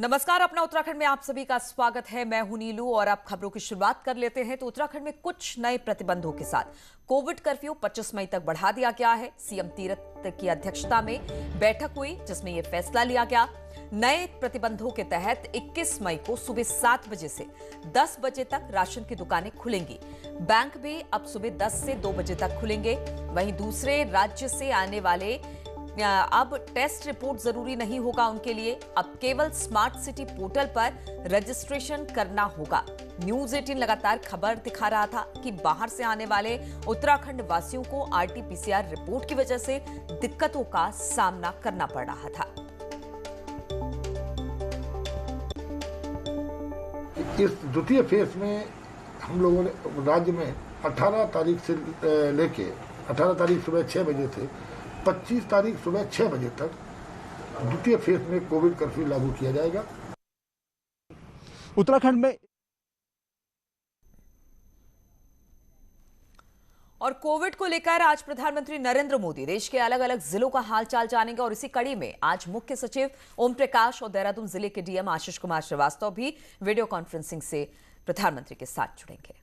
नमस्कार, अपना उत्तराखंड में आप सभी का स्वागत है। मैं हूं नीलू और आप खबरों की शुरुआत कर लेते हैं। तो उत्तराखंड में कुछ नए प्रतिबंधों के साथ कोविड कर्फ्यू 25 मई तक बढ़ा दिया गया है। सीएम तीरथ की अध्यक्षता में बैठक हुई जिसमें यह फैसला लिया गया। नए प्रतिबंधों के तहत 21 मई को सुबह 7 बजे से 10 बजे तक राशन की दुकानें खुलेंगी। बैंक भी अब सुबह 10 से 2 बजे तक खुलेंगे। वहीं दूसरे राज्य से आने वाले अब टेस्ट रिपोर्ट जरूरी नहीं होगा उनके लिए। अब केवल स्मार्ट सिटी पोर्टल पर रजिस्ट्रेशन करना होगा। न्यूज 18 लगातार खबर दिखा रहा था कि बाहर से आने वाले उत्तराखंड वासियों को आरटी-पीसीआर रिपोर्ट की वजह से दिक्कतों का सामना करना पड़ रहा था। इस द्वितीय फेज में हम लोगों ने राज्य में 18 तारीख से लेके 18 तारीख सुबह 6 बजे से 25 तारीख सुबह 6 बजे तक द्वितीय फेज में कोविड कर्फ्यू लागू किया जाएगा। उत्तराखंड में और कोविड को लेकर आज प्रधानमंत्री नरेंद्र मोदी देश के अलग अलग जिलों का हालचाल जानेंगे। और इसी कड़ी में आज मुख्य सचिव ओम प्रकाश और देहरादून जिले के डीएम आशीष कुमार श्रीवास्तव भी वीडियो कॉन्फ्रेंसिंग से प्रधानमंत्री के साथ जुड़ेंगे।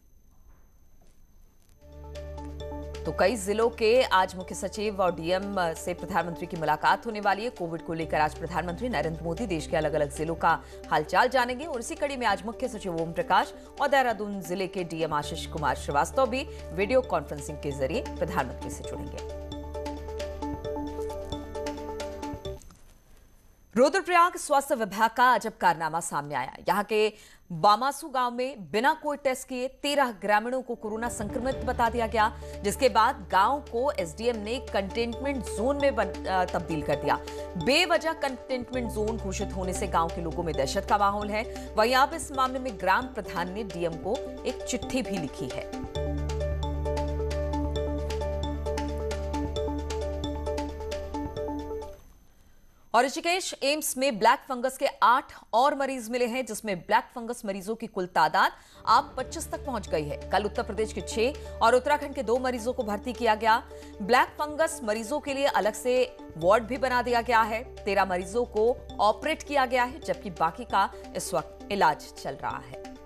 तो कई जिलों के आज मुख्य सचिव और डीएम से प्रधानमंत्री की मुलाकात होने वाली है। कोविड को लेकर आज प्रधानमंत्री नरेंद्र मोदी देश के अलग अलग जिलों का हालचाल जानेंगे। और इसी कड़ी में आज मुख्य सचिव ओम प्रकाश और देहरादून जिले के डीएम आशीष कुमार श्रीवास्तव भी वीडियो कॉन्फ्रेंसिंग के जरिए प्रधानमंत्री से जुड़ेंगे। रुद्रप्रयाग स्वास्थ्य विभाग का अजब कारनामा सामने आया। यहाँ के बामासू गांव में बिना कोई टेस्ट किए 13 ग्रामीणों को कोरोना संक्रमित बता दिया गया, जिसके बाद गांव को एसडीएम ने कंटेनमेंट जोन में तब्दील कर दिया। बेवजह कंटेनमेंट जोन घोषित होने से गांव के लोगों में दहशत का माहौल है। वहीं अब इस मामले में ग्राम प्रधान ने डीएम को एक चिट्ठी भी लिखी है। और ऋषिकेश एम्स में ब्लैक फंगस के 8 और मरीज मिले हैं, जिसमें ब्लैक फंगस मरीजों की कुल तादाद अब 25 तक पहुंच गई है। कल उत्तर प्रदेश के 6 और उत्तराखंड के 2 मरीजों को भर्ती किया गया। ब्लैक फंगस मरीजों के लिए अलग से वार्ड भी बना दिया गया है। 13 मरीजों को ऑपरेट किया गया है, जबकि बाकी का इस वक्त इलाज चल रहा है।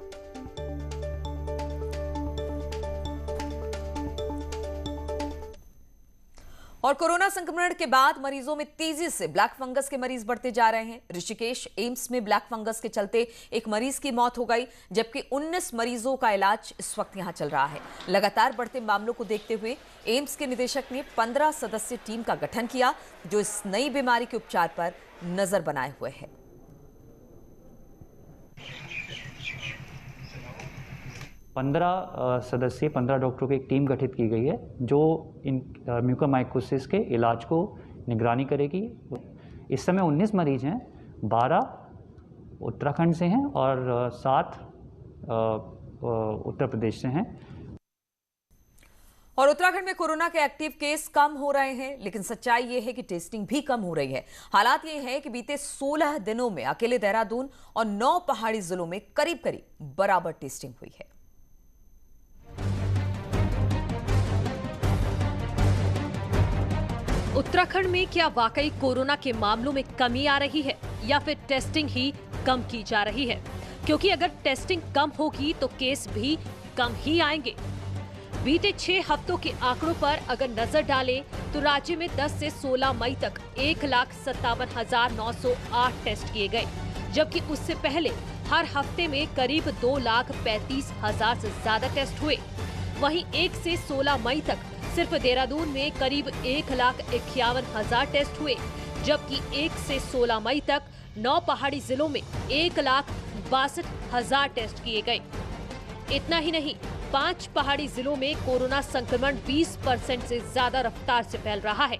और कोरोना संक्रमण के बाद मरीजों में तेजी से ब्लैक फंगस के मरीज बढ़ते जा रहे हैं। ऋषिकेश एम्स में ब्लैक फंगस के चलते एक मरीज की मौत हो गई, जबकि 19 मरीजों का इलाज इस वक्त यहां चल रहा है। लगातार बढ़ते मामलों को देखते हुए एम्स के निदेशक ने 15 सदस्यीय टीम का गठन किया, जो इस नई बीमारी के उपचार पर नजर बनाए हुए है। 15 सदस्यीय 15 डॉक्टरों की एक टीम गठित की गई है, जो इन म्यूकोरमाइकोसिस के इलाज को निगरानी करेगी। इस समय 19 मरीज हैं, 12 उत्तराखंड से हैं और 7 उत्तर प्रदेश से हैं। और उत्तराखंड में कोरोना के एक्टिव केस कम हो रहे हैं, लेकिन सच्चाई यह है कि टेस्टिंग भी कम हो रही है। हालात ये है कि बीते 16 दिनों में अकेले देहरादून और 9 पहाड़ी जिलों में करीब करीब बराबर टेस्टिंग हुई है। उत्तराखंड में क्या वाकई कोरोना के मामलों में कमी आ रही है या फिर टेस्टिंग ही कम की जा रही है? क्योंकि अगर टेस्टिंग कम होगी तो केस भी कम ही आएंगे। बीते 6 हफ्तों के आंकड़ों पर अगर नजर डालें तो राज्य में 10 से 16 मई तक 1,57,908 टेस्ट किए गए, जबकि उससे पहले हर हफ्ते में करीब 2,35,000 से ज्यादा टेस्ट हुए। वहीं 1 से 16 मई तक सिर्फ देहरादून में करीब 1,51,000 टेस्ट हुए, जबकि 1 से 16 मई तक 9 पहाड़ी जिलों में 1,62,000 टेस्ट किए गए। इतना ही नहीं, 5 पहाड़ी जिलों में कोरोना संक्रमण 20% से ज्यादा रफ्तार से फैल रहा है।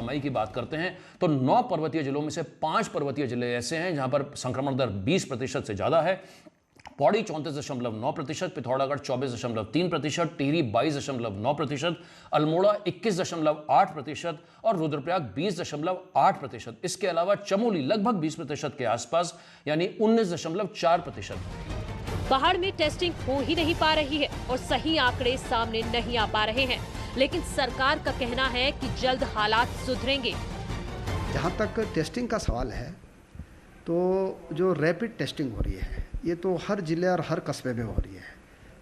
मई की बात करते हैं तो 9 पर्वतीय जिलों में से 5 पर्वतीय जिले ऐसे हैं जहां पर संक्रमण दर 20% से ज्यादा है। पौड़ी 34.9%, पिथौरागढ़ 24.3%, टिहरी 22.9%, अल्मोड़ा 21.8% और रुद्रप्रयाग 20.8%। इसके अलावा चमोली लगभग 20% के आसपास, यानी 19.4%। पहाड़ में टेस्टिंग हो ही नहीं पा रही है और सही आंकड़े सामने नहीं आ पा रहे हैं, लेकिन सरकार का कहना है कि जल्द हालात सुधरेंगे। जहां तक टेस्टिंग का सवाल है, तो जो रैपिड टेस्टिंग हो रही है ये तो हर ज़िले और हर कस्बे में हो रही है,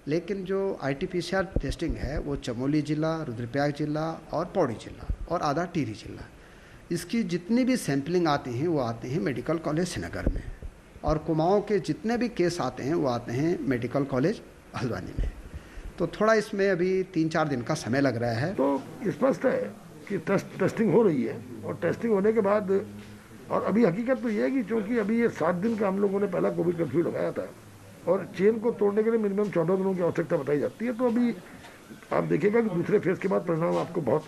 लेकिन जो RT-PCR टेस्टिंग है वो चमोली ज़िला, रुद्रप्रयाग ज़िला और पौड़ी ज़िला और आधा टिहरी ज़िला, इसकी जितनी भी सैंपलिंग आती हैं वो आती हैं मेडिकल कॉलेज श्रीनगर में, और कुमाऊँ के जितने भी केस आते हैं वो आते हैं मेडिकल कॉलेज हल्द्वानी में। तो थोड़ा इसमें अभी 3-4 दिन का समय लग रहा है। तो स्पष्ट है कि टेस्टिंग हो रही है, और टेस्टिंग होने के बाद, और अभी हकीकत तो ये है कि चूँकि अभी ये 7 दिन का हम लोगों ने पहला कोविड कर्फ्यू लगाया था और चेन को तोड़ने के लिए मिनिमम 14 दिनों की आवश्यकता बताई जाती है, तो अभी आप देखिएगा कि दूसरे फेज के बाद परिणाम आपको बहुत,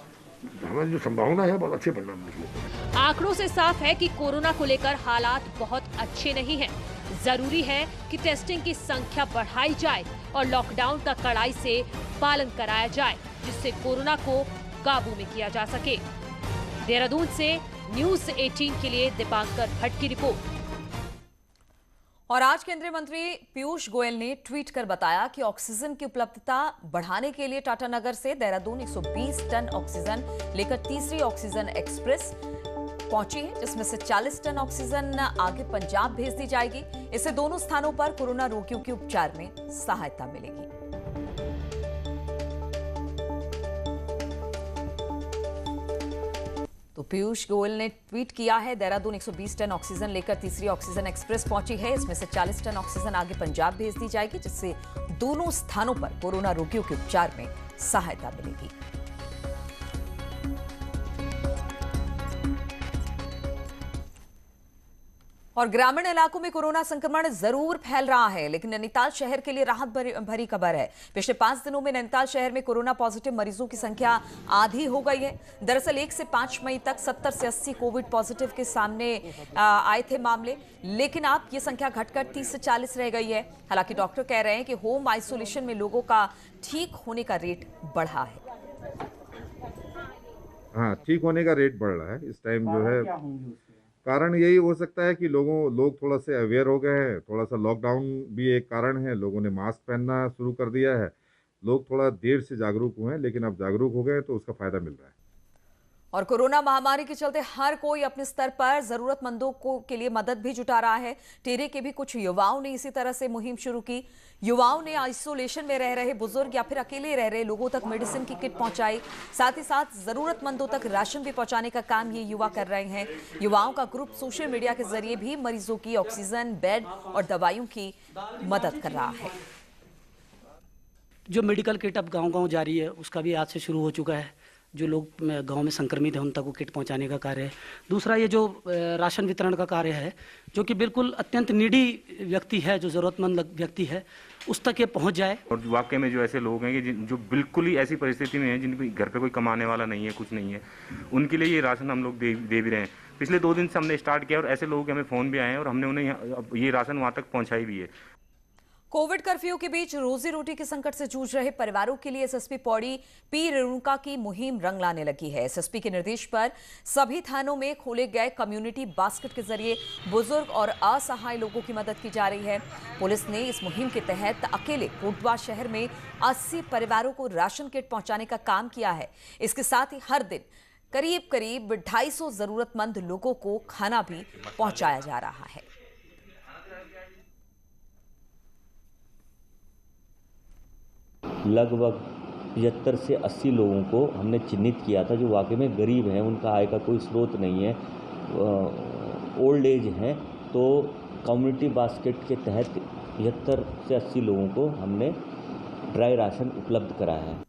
हमारी जो संभावना है बहुत अच्छे परिणाम मिलेंगे। आंकड़ों से साफ है कि कोरोना को लेकर हालात बहुत अच्छे नहीं हैं। जरूरी है कि टेस्टिंग की संख्या बढ़ाई जाए और लॉकडाउन का कड़ाई से पालन कराया जाए, जिससे कोरोना को काबू में किया जा सके। देहरादून से न्यूज़ 18 के लिए दीपांकर भट्ट की रिपोर्ट। और आज केंद्रीय मंत्री पीयूष गोयल ने ट्वीट कर बताया कि ऑक्सीजन की उपलब्धता बढ़ाने के लिए टाटानगर से देहरादून 120 टन ऑक्सीजन लेकर तीसरी ऑक्सीजन एक्सप्रेस पहुंची है, जिसमें से 40 टन ऑक्सीजन आगे पंजाब भेज दी जाएगी। इससे दोनों स्थानों पर कोरोना रोगियों के उपचार में सहायता मिलेगी। तो पीयूष गोयल ने ट्वीट किया है, देहरादून 120 टन ऑक्सीजन लेकर तीसरी ऑक्सीजन एक्सप्रेस पहुंची है, इसमें से 40 टन ऑक्सीजन आगे पंजाब भेज दी जाएगी, जिससे दोनों स्थानों पर कोरोना रोगियों के उपचार में सहायता मिलेगी। और ग्रामीण इलाकों में कोरोना संक्रमण जरूर फैल रहा है, लेकिन नैनीताल शहर के लिए राहत भरी खबर है। पिछले 5 दिनों में नैनीताल शहर में कोरोना पॉजिटिव मरीजों की संख्या आधी हो गई है। दरअसल 1 से 5 मई तक 70 से 80 कोविड पॉजिटिव के सामने आए थे मामले, लेकिन अब ये संख्या घटकर 30 से 40 रह गई है। हालांकि डॉक्टर कह रहे हैं कि होम आइसोलेशन में लोगों का ठीक होने का रेट बढ़ा है। हाँ, ठीक होने का रेट बढ़ रहा है इस टाइम। जो है कारण यही हो सकता है कि लोग थोड़ा से अवेयर हो गए हैं, थोड़ा सा लॉकडाउन भी एक कारण है, लोगों ने मास्क पहनना शुरू कर दिया है, लोग थोड़ा देर से जागरूक हुए हैं, लेकिन अब जागरूक हो गए तो उसका फायदा मिल रहा है। और कोरोना महामारी के चलते हर कोई अपने स्तर पर जरूरतमंदों के लिए मदद भी जुटा रहा है। टिहरी के भी कुछ युवाओं ने इसी तरह से मुहिम शुरू की। युवाओं ने आइसोलेशन में रह रहे बुजुर्ग या फिर अकेले रह रहे लोगों तक मेडिसिन की किट पहुंचाई, साथ ही साथ जरूरतमंदों तक राशन भी पहुंचाने का काम ये युवा कर रहे हैं। युवाओं का ग्रुप सोशल मीडिया के जरिए भी मरीजों की ऑक्सीजन, बेड और दवाइयों की मदद कर रहा है। जो मेडिकल किट अब गांव-गांव जारी है, उसका भी आज से शुरू हो चुका है। जो लोग गांव में संक्रमित हैं उन तक वो किट पहुंचाने का कार्य है। दूसरा ये जो राशन वितरण का कार्य है, जो कि बिल्कुल अत्यंत नीडी व्यक्ति है, जो ज़रूरतमंद व्यक्ति है, उस तक ये पहुंच जाए। और वाकई में जो ऐसे लोग हैं कि जो बिल्कुल ही ऐसी परिस्थिति में हैं, जिनके घर पे कोई कमाने वाला नहीं है, कुछ नहीं है, उनके लिए ये राशन हम लोग दे भी रहे हैं। पिछले 2 दिन से हमने स्टार्ट किया और ऐसे लोगों के हमें फ़ोन भी आए हैं और हमने उन्हें ये राशन वहाँ तक पहुँचाई भी है। कोविड कर्फ्यू के बीच रोजी रोटी के संकट से जूझ रहे परिवारों के लिए एसएसपी पौड़ी पी रेणुका की मुहिम रंग लाने लगी है। एसएसपी के निर्देश पर सभी थानों में खोले गए कम्युनिटी बास्केट के जरिए बुजुर्ग और असहाय लोगों की मदद की जा रही है। पुलिस ने इस मुहिम के तहत अकेले कोटद्वार शहर में 80 परिवारों को राशन किट पहुंचाने का काम किया है। इसके साथ ही हर दिन करीब 250 जरूरतमंद लोगों को खाना भी पहुंचाया जा रहा है। लगभग 75 से 80 लोगों को हमने चिन्हित किया था, जो वाकई में गरीब हैं, उनका आय का कोई स्रोत नहीं है, ओल्ड एज हैं। तो कम्युनिटी बास्केट के तहत 75 से 80 लोगों को हमने ड्राई राशन उपलब्ध कराया है।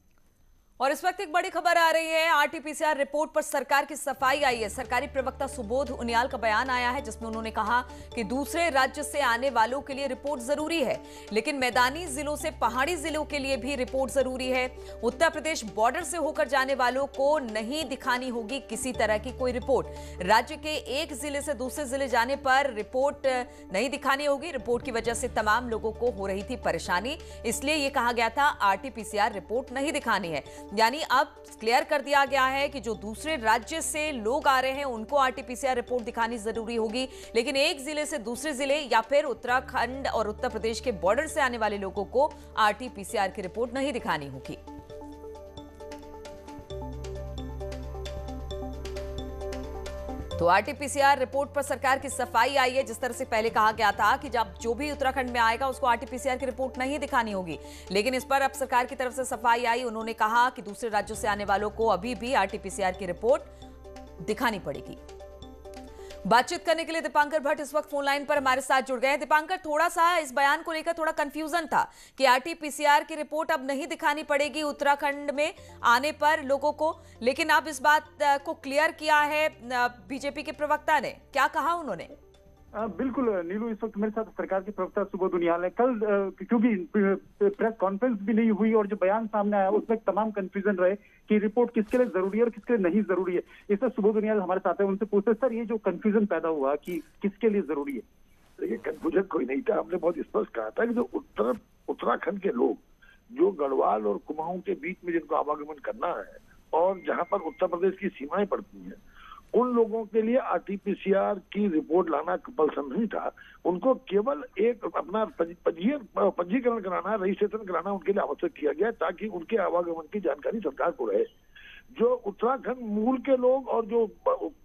और इस वक्त एक बड़ी खबर आ रही है। आरटीपीसीआर रिपोर्ट पर सरकार की सफाई आई है। सरकारी प्रवक्ता सुबोध उनियाल का बयान आया है, जिसमें उन्होंने कहा कि दूसरे राज्य से आने वालों के लिए रिपोर्ट जरूरी है, लेकिन मैदानी जिलों से पहाड़ी जिलों के लिए भी रिपोर्ट जरूरी है। उत्तर प्रदेश बॉर्डर से होकर जाने वालों को नहीं दिखानी होगी किसी तरह की कोई रिपोर्ट। राज्य के एक जिले से दूसरे जिले जाने पर रिपोर्ट नहीं दिखानी होगी। रिपोर्ट की वजह से तमाम लोगों को हो रही थी परेशानी, इसलिए यह कहा गया था आरटीपीसीआर रिपोर्ट नहीं दिखानी है। यानी अब क्लियर कर दिया गया है कि जो दूसरे राज्य से लोग आ रहे हैं उनको आरटीपीसीआर रिपोर्ट दिखानी जरूरी होगी, लेकिन एक जिले से दूसरे जिले या फिर उत्तराखंड और उत्तर प्रदेश के बॉर्डर से आने वाले लोगों को आरटीपीसीआर की रिपोर्ट नहीं दिखानी होगी। तो आरटीपीसीआर रिपोर्ट पर सरकार की सफाई आई है। जिस तरह से पहले कहा गया था कि जब जो भी उत्तराखंड में आएगा उसको आरटीपीसीआर की रिपोर्ट नहीं दिखानी होगी, लेकिन इस पर अब सरकार की तरफ से सफाई आई। उन्होंने कहा कि दूसरे राज्यों से आने वालों को अभी भी आरटीपीसीआर की रिपोर्ट दिखानी पड़ेगी। बातचीत करने के लिए दीपांकर भट्ट इस वक्त फोन लाइन पर हमारे साथ जुड़ गए हैं। दीपांकर, थोड़ा सा इस बयान को लेकर थोड़ा कंफ्यूजन था कि आरटीपीसीआर की रिपोर्ट अब नहीं दिखानी पड़ेगी उत्तराखंड में आने पर लोगों को, लेकिन अब इस बात को क्लियर किया है बीजेपी के प्रवक्ता ने। क्या कहा उन्होंने? बिल्कुल नीलू, इस वक्त मेरे साथ सरकार के प्रवक्ता सुबोध उनियाल है। कल क्योंकि प्रेस कॉन्फ्रेंस भी नहीं हुई और जो बयान सामने आया उसमें तमाम कंफ्यूजन रहे कि रिपोर्ट किसके लिए जरूरी है और किसके लिए नहीं जरूरी है। इसमें सुबोध उनियाल हमारे साथ है, उनसे पूछते सर ये जो कंफ्यूजन पैदा हुआ कि किसके लिए जरूरी है। देखिए, कंफ्यूजन कोई नहीं था। हमने बहुत स्पष्ट कहा था कि जो उत्तराखंड के लोग जो गढ़वाल और कुमाऊं के बीच में जिनको आवागमन करना है और जहां पर उत्तर प्रदेश की सीमाएं पड़ती हैं, उन लोगों के लिए आरटीपीसीआर की रिपोर्ट लाना कंपल्सन नहीं था। उनको केवल एक अपना पंजीकरण कराना, रजिस्ट्रेशन कराना उनके लिए आवश्यक किया गया ताकि उनके आवागमन की जानकारी सरकार को रहे। जो उत्तराखंड मूल के लोग और जो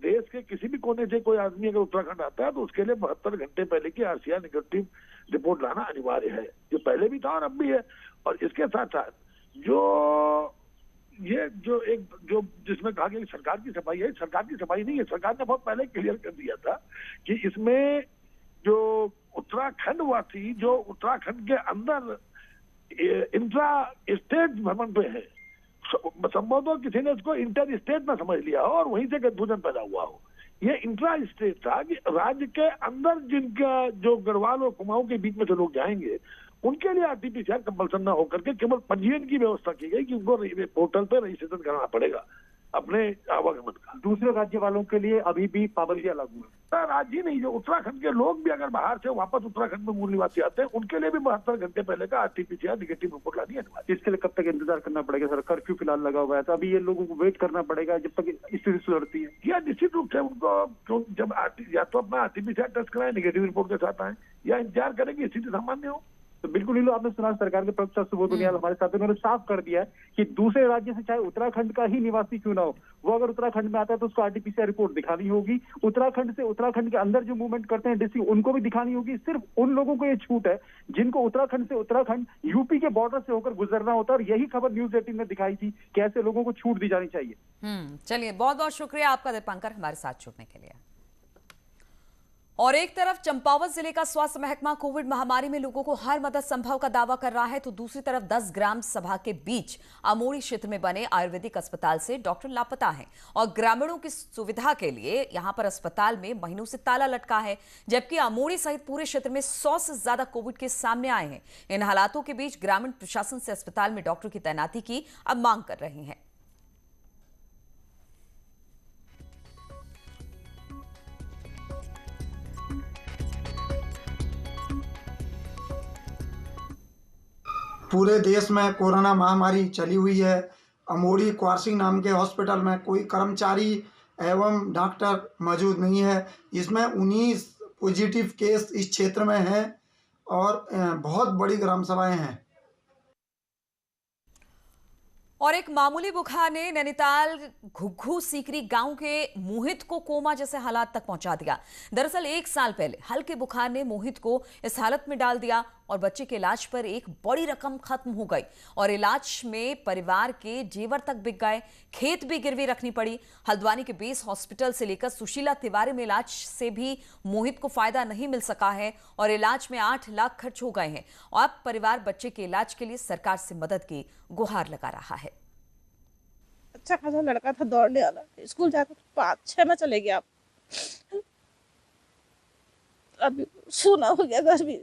देश के किसी भी कोने से कोई आदमी अगर उत्तराखंड आता है तो उसके लिए 72 घंटे पहले की आरसीआर नेगेटिव रिपोर्ट लाना अनिवार्य है, जो पहले भी था और अब भी है। और इसके साथ साथ जो जिसमें कहा गया सरकार की सफाई है, सरकार की सफाई नहीं है। सरकार ने बहुत पहले क्लियर कर दिया था कि इसमें जो उत्तराखंड वासी जो उत्तराखंड के अंदर इंट्रा स्टेट भ्रमण पे है, संभवतः किसी ने इसको इंटर स्टेट में समझ लिया हो और वहीं से कंफ्यूजन पैदा हुआ हो। ये इंट्रा स्टेट था कि राज्य के अंदर जिनका जो गढ़वाल और कुमाऊं के बीच में से लोग जाएंगे उनके लिए आरटीपीसीआर कंपल्सन न होकर के केवल पंजीयन की व्यवस्था की गई कि उनको पोर्टल पे रजिस्ट्रेशन कराना पड़ेगा अपने आवागमन का। दूसरे राज्य वालों के लिए अभी भी पाबंदियां लागू है। राज्य नहीं, जो उत्तराखंड के लोग भी अगर बाहर से वापस उत्तराखंड में मूल निवासी आते हैं उनके लिए भी 72 घंटे पहले का आरटीपीसीआर नेगेटिव रिपोर्ट लानी है। इसके लिए कब तक इंतजार करना पड़ेगा सर? कर्फ्यू फिलहाल लगा हुआ है तो अभी ये लोगों को वेट करना पड़ेगा जब तक स्थिति सुधरती है। या निश्चित रूप से उनको जब या तो अपना आरटीपीसीआर टेस्ट कराएं, नेगेटिव रिपोर्ट के साथ आए, या इंतजार करें कि स्थिति सामान्य हो। तो बिल्कुल नीलू, आपने सुना सरकार के प्रवक्ता सुबोध उनियाल हमारे साथ, उन्होंने साफ कर दिया है कि दूसरे राज्य से चाहे उत्तराखंड का ही निवासी क्यों ना हो, वो अगर उत्तराखंड में आता है तो उसको आरटीपीसीआर रिपोर्ट दिखानी होगी। उत्तराखंड से उत्तराखंड के अंदर जो मूवमेंट करते हैं डिस्ट्रिक्ट, उनको भी दिखानी होगी। सिर्फ उन लोगों को ये छूट है जिनको उत्तराखंड से उत्तराखंड यूपी के बॉर्डर से होकर गुजरना होता है, और यही खबर न्यूज 18 ने दिखाई थी कि ऐसे लोगों को छूट दी जानी चाहिए। चलिए, बहुत बहुत शुक्रिया आपका दीपांकर हमारे साथ जुड़ने के लिए। और एक तरफ चंपावत जिले का स्वास्थ्य महकमा कोविड महामारी में लोगों को हर मदद संभव का दावा कर रहा है, तो दूसरी तरफ 10 ग्राम सभा के बीच अमोड़ी क्षेत्र में बने आयुर्वेदिक अस्पताल से डॉक्टर लापता हैं और ग्रामीणों की सुविधा के लिए यहां पर अस्पताल में महीनों से ताला लटका है, जबकि अमोड़ी सहित पूरे क्षेत्र में 100 से ज्यादा कोविड केस सामने आए हैं। इन हालातों के बीच ग्रामीण प्रशासन से अस्पताल में डॉक्टर की तैनाती की अब मांग कर रहे हैं। पूरे देश में कोरोना महामारी चली हुई है। अमोड़ी क्वारसिंग नाम के हॉस्पिटल में कोई कर्मचारी एवं डॉक्टर मौजूद नहीं है। इसमें 19 पॉजिटिव केस इस क्षेत्र में हैं और बहुत बड़ी ग्राम सभाएं हैं। और एक मामूली बुखार ने नैनीताल घुघू सीकरी गांव के मोहित को कोमा जैसे हालात तक पहुंचा दिया। दरअसल 1 साल पहले हल्के बुखार ने मोहित को इस हालत में डाल दिया और बच्चे के इलाज पर एक बड़ी रकम खत्म हो गई और इलाज में परिवार के जेवर तक बिक गए, खेत भी गिरवी रखनी पड़ी। हल्द्वानी के बेस हॉस्पिटल से लेकर सुशीला तिवारी में इलाज से भी मोहित को फायदा नहीं मिल सका है और इलाज में 8 लाख खर्च हो गए हैं। और अब परिवार बच्चे के इलाज के लिए सरकार से मदद की गुहार लगा रहा है। अच्छा खासा लड़का था, दौड़ने वाला, स्कूल जाकर 5-6 में चले गया। अभी सोना हो गया, घर भी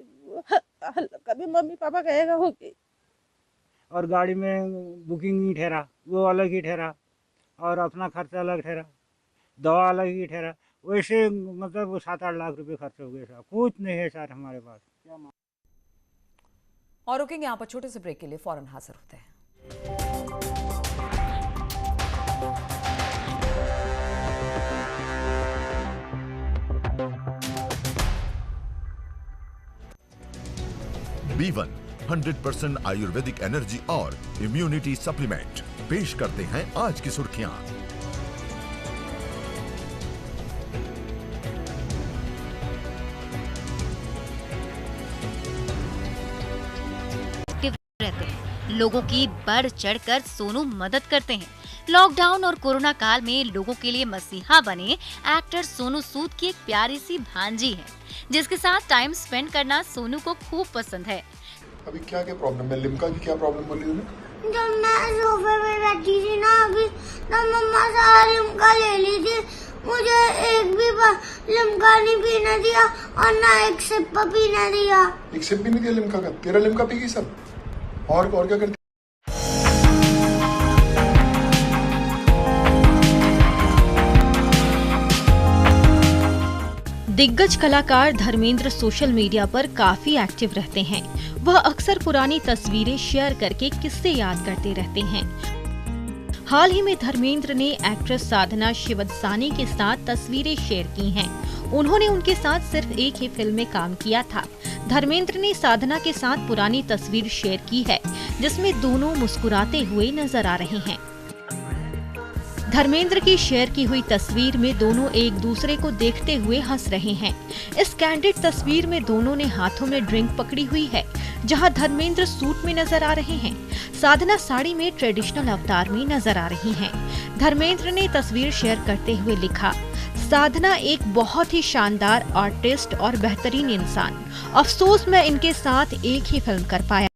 कभी मम्मी पापा कहेगा होगी। और गाड़ी में बुकिंग ही ठहरा, वो अलग ही ठहरा और अपना खर्चा अलग ठहरा, दवा अलग ही ठहरा। वैसे मतलब 7-8 लाख रुपए खर्च हो गए सर। कुछ नहीं है सर हमारे पास। और रुकेंगे यहाँ पर छोटे से ब्रेक के लिए, फौरन हाजिर होते हैं। B1 100% आयुर्वेदिक एनर्जी और इम्यूनिटी सप्लीमेंट पेश करते हैं आज की सुर्खियां। लोगों की बढ़ चढ़कर सोनू मदद करते हैं। लॉकडाउन और कोरोना काल में लोगों के लिए मसीहा बने एक्टर सोनू सूद की एक प्यारी सी भांजी है, जिसके साथ टाइम स्पेंड करना सोनू को खूब पसंद है। अभी क्या प्रॉब्लम है? लिम्का की क्या प्रॉब्लम बोली उन्हें? जब मैं सोफे पे बैठी थी ना अभी, तब मम्मा सारा लिम्का ले ली थी। मुझे एक भी लिम्का नहीं पीने दिया और ना एक सिप पीने दिया। एक सिप भी नहीं दिया लिम्का का? तेरा लिम्का पी गई सब? और क्या करती? दिग्गज कलाकार धर्मेंद्र सोशल मीडिया पर काफी एक्टिव रहते हैं। वह अक्सर पुरानी तस्वीरें शेयर करके किस्से याद करते रहते हैं। हाल ही में धर्मेंद्र ने एक्ट्रेस साधना शिवदसानी के साथ तस्वीरें शेयर की हैं। उन्होंने उनके साथ सिर्फ एक ही फिल्म में काम किया था। धर्मेंद्र ने साधना के साथ पुरानी तस्वीर शेयर की है, जिसमें दोनों मुस्कुराते हुए नजर आ रहे हैं। धर्मेंद्र की शेयर की हुई तस्वीर में दोनों एक दूसरे को देखते हुए हंस रहे हैं। इस कैंडिड तस्वीर में दोनों ने हाथों में ड्रिंक पकड़ी हुई है, जहां धर्मेंद्र सूट में नजर आ रहे हैं, साधना साड़ी में ट्रेडिशनल अवतार में नजर आ रही हैं। धर्मेंद्र ने तस्वीर शेयर करते हुए लिखा, साधना एक बहुत ही शानदार आर्टिस्ट और बेहतरीन इंसान। अफसोस मैं इनके साथ एक ही फिल्म कर पाया।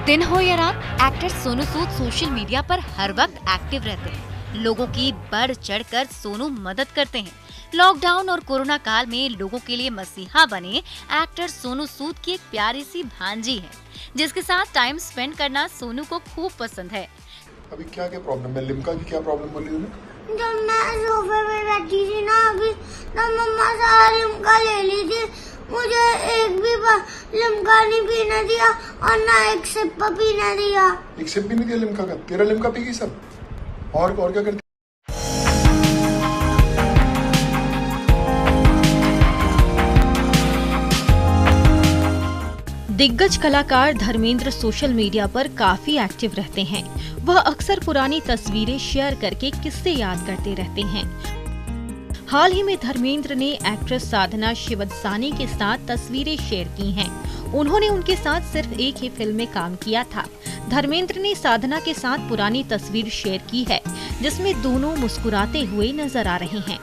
दिन हो या रात, actor Sonu Sood social media पर हर वक्त एक्टिव रहते हैं। लोगों की बढ़ चढ़कर सोनू मदद करते हैं। लॉकडाउन और कोरोना काल में लोगों के लिए मसीहा बने एक्टर सोनू सूद की एक प्यारी सी भांजी है, जिसके साथ टाइम स्पेंड करना सोनू को खूब पसंद है। अभी क्या प्रॉब्लम है? लिम्का की क्या प्रॉब्लम बोली उन्हें? जब मैं सोफे पे बैठी थी ना अभी, तब मम्मा सारा लिम्का ले ली थी। मुझे एक भी लिम्का नहीं पीने दिया और ना एक सिप पीने दिया। एक सिप भी नहीं दिया लिम्का का? तेरा लिम्का पी गई सब? और क्या करती? दिग्गज कलाकार धर्मेंद्र सोशल मीडिया पर काफी एक्टिव रहते हैं। वह अक्सर पुरानी तस्वीरें शेयर करके किस्से याद करते रहते हैं। हाल ही में धर्मेंद्र ने एक्ट्रेस साधना शिवदसानी के साथ तस्वीरें शेयर की हैं। उन्होंने उनके साथ सिर्फ एक ही फिल्म में काम किया था। धर्मेंद्र ने साधना के साथ पुरानी तस्वीर शेयर की है, जिसमें दोनों मुस्कुराते हुए नजर आ रहे हैं।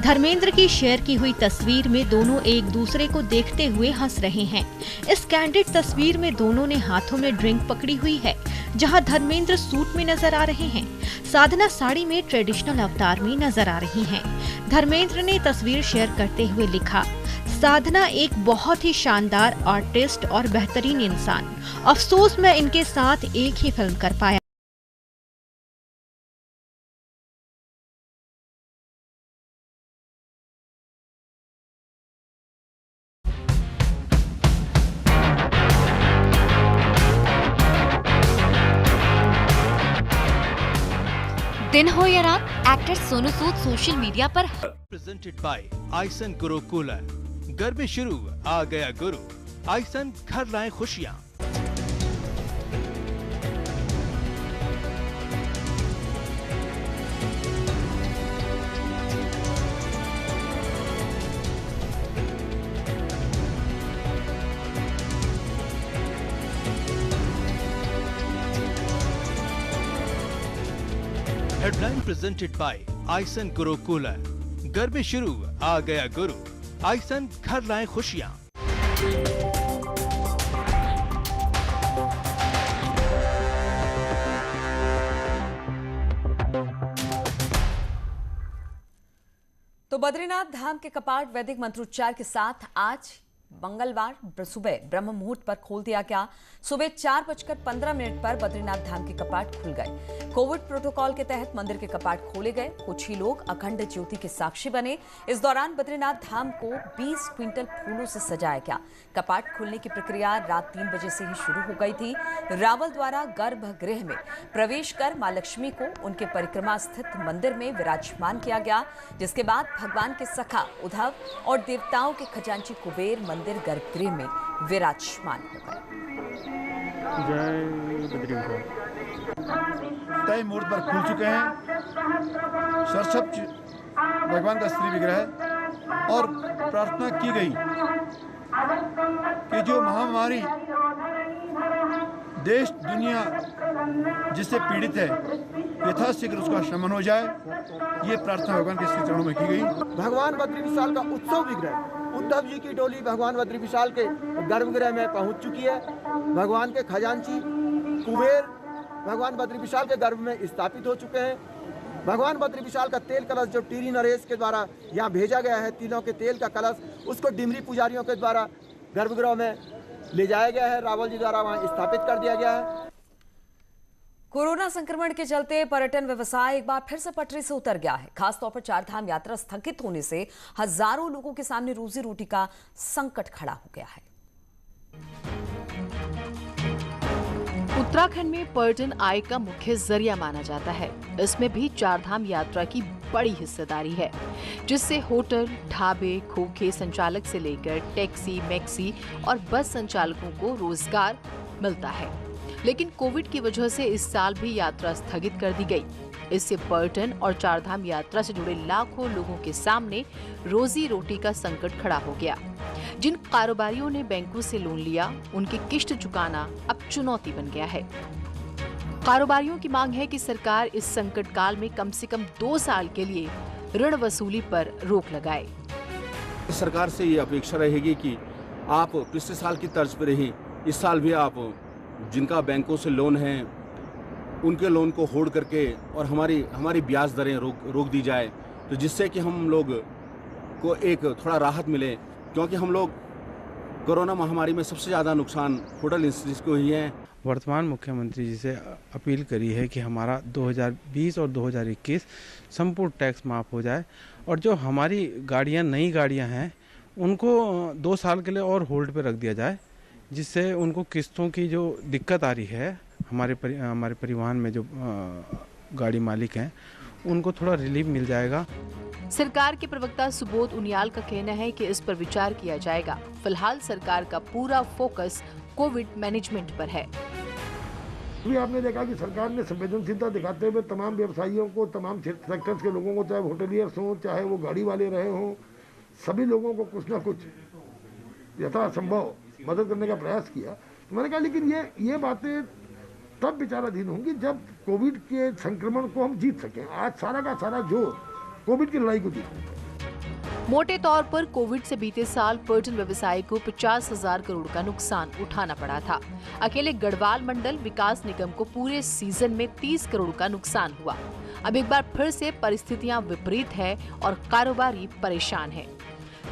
धर्मेंद्र की शेयर की हुई तस्वीर में दोनों एक दूसरे को देखते हुए हंस रहे हैं। इस कैंडिड तस्वीर में दोनों ने हाथों में ड्रिंक पकड़ी हुई है, जहां धर्मेंद्र सूट में नजर आ रहे हैं, साधना साड़ी में ट्रेडिशनल अवतार में नजर आ रही हैं। धर्मेंद्र ने तस्वीर शेयर करते हुए लिखा, साधना एक बहुत ही शानदार आर्टिस्ट और बेहतरीन इंसान। अफसोस मैं इनके साथ एक ही फिल्म कर पाया। दिन हो या रात, actor Sonu Sood social media पर प्रेजेंटेड बाय आइसन गुरु कूलर। गर्मी शुरू, आ गया गुरु। आइसन घर लाए खुशियाँ। हेडलाइन प्रेजेंटेड बाय आइसन गुरु कूलर। गर्मी शुरू, आ गया गुरु। आइसन घर लाए खुशियाँ। तो बद्रीनाथ धाम के कपाट वैदिक मंत्रोच्चार के साथ आज मंगलवार सुबह ब्रह्म मुहूर्त पर खोल दिया गया। सुबह 4:15 पर बद्रीनाथ धाम के कपाट खुल गए। कोविड प्रोटोकॉल के तहत मंदिर के कपाट खोले गए। कुछ ही लोग अखंड ज्योति के साक्षी बने। इस दौरान बद्रीनाथ धाम को 20 क्विंटल फूलों से सजाया गया। कपाट खुलने की प्रक्रिया रात 3 बजे से ही शुरू हो गई थी। रावल द्वारा गर्भगृह में प्रवेश कर मां लक्ष्मी को उनके परिक्रमा स्थित मंदिर में विराजमान किया गया, जिसके बाद भगवान के सखा उद्धव और देवताओं के खजांची कुबेर मंदिर गर्भगृह में विराजमान हो गए। जय बद्री तय मुहूर्त पर खुल चुके हैं सरस्वती भगवान का स्त्री विग्रह और प्रार्थना की गई कि जो महामारी देश दुनिया जिससे पीड़ित है यथाशीघ्र उसका शमन हो जाए, ये प्रार्थना भगवान के श्री चरणों में की गई। भगवान बद्री विशाल का उत्सव विग्रह उद्धव जी की डोली भगवान बद्री विशाल के गर्भगृह में पहुंच चुकी है। भगवान के खजांची कुबेर भगवान बद्री विशाल के गर्भ में स्थापित हो चुके हैं। भगवान बद्री विशाल का तेल कलश जो टीरी नरेश के द्वारा यहाँ भेजा गया है, तिलों के तेल का कलश, उसको डिमरी पुजारियों के द्वारा गर्भगृह में ले जाया गया है, रावल जी द्वारा वहाँ स्थापित कर दिया गया है। कोरोना संक्रमण के चलते पर्यटन व्यवसाय एक बार फिर से पटरी से उतर गया है। खासतौर पर चारधाम यात्रा स्थगित होने से हजारों लोगों के सामने रोजी रोटी का संकट खड़ा हो गया है। उत्तराखंड में पर्यटन आय का मुख्य जरिया माना जाता है। इसमें भी चारधाम यात्रा की बड़ी हिस्सेदारी है, जिससे होटल, ढाबे, खोखे संचालक से लेकर टैक्सी, मैक्सी और बस संचालकों को रोजगार मिलता है। लेकिन कोविड की वजह से इस साल भी यात्रा स्थगित कर दी गई। इससे पर्यटन और चारधाम यात्रा से जुड़े लाखों लोगों के सामने रोजी रोटी का संकट खड़ा हो गया। जिन कारोबारियों ने बैंकों से लोन लिया, उनकी किश्त चुकाना अब चुनौती बन गया है। कारोबारियों की मांग है कि सरकार इस संकट काल में कम से कम 2 साल के लिए ऋण वसूली पर रोक लगाए। सरकार से ये अपेक्षा रहेगी कि आप पिछले साल की तर्ज पर ही इस साल भी आप जिनका बैंकों से लोन है उनके लोन को होल्ड करके और हमारी ब्याज दरें रोक दी जाए, तो जिससे कि हम लोग को एक थोड़ा राहत मिले, क्योंकि हम लोग कोरोना महामारी में सबसे ज़्यादा नुकसान होटल इंडस्ट्रीज को ही है। वर्तमान मुख्यमंत्री जी से अपील करी है कि हमारा 2020 और 2021 संपूर्ण टैक्स माफ़ हो जाए और जो हमारी गाड़ियाँ नई गाड़ियाँ हैं उनको 2 साल के लिए और होल्ड पे रख दिया जाए, जिससे उनको किस्तों की जो दिक्कत आ रही है हमारे परिवहन में जो गाड़ी मालिक हैं उनको थोड़ा रिलीफ मिल जाएगा। सरकार के प्रवक्ता सुबोध उनियाल का कहना है कि इस पर विचार किया जाएगा। फिलहाल सरकार का पूरा फोकस कोविड मैनेजमेंट पर है। भी आपने देखा कि सरकार ने संवेदनशीलता दिखाते हुए तमाम व्यवसायियों को, तमाम सेक्टर्स के लोगों को, चाहे होटलियर्स हों, चाहे वो गाड़ी वाले रहे हों, सभी लोगों को कुछ ना कुछ यथासंभव मदद करने का प्रयास किया। तो मैंने कहा लेकिन ये बातें तब विचाराधीन होंगी जब कोविड के संक्रमण को हम जीत सकें। आज सारा का सारा जो कोविड की लड़ाई को जीत। मोटे तौर पर कोविड से बीते साल पर्यटन व्यवसाय को 50,000 करोड़ का नुकसान उठाना पड़ा था। अकेले गढ़वाल मंडल विकास निगम को पूरे सीजन में 30 करोड़ का नुकसान हुआ। अब एक बार फिर से परिस्थितियां विपरीत है और कारोबारी परेशान है।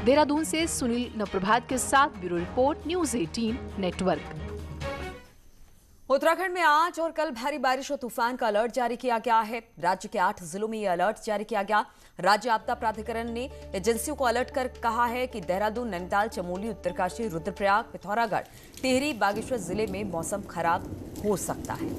देहरादून से सुनील नवप्रभात के साथ bureau report, news 18 network. Uttarakhand में आज और कल भारी बारिश और तूफान का अलर्ट जारी किया गया है। राज्य के 8 जिलों में यह अलर्ट जारी किया गया। राज्य आपदा प्राधिकरण ने एजेंसियों को अलर्ट कर कहा है कि देहरादून, नैनीताल, चमोली, उत्तरकाशी, रुद्रप्रयाग, पिथौरागढ़, टिहरी, बागेश्वर जिले में मौसम खराब हो सकता है।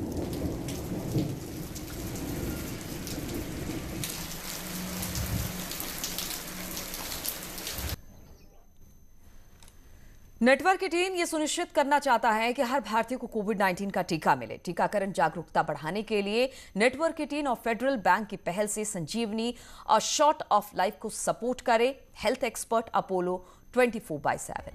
नेटवर्क की टीम ये सुनिश्चित करना चाहता है कि हर भारतीय को कोविड-19 का टीका मिले। टीकाकरण जागरूकता बढ़ाने के लिए नेटवर्क की टीम और फेडरल बैंक की पहल से संजीवनी और शॉर्ट ऑफ लाइफ को सपोर्ट करे। Health expert Apollo 24/7।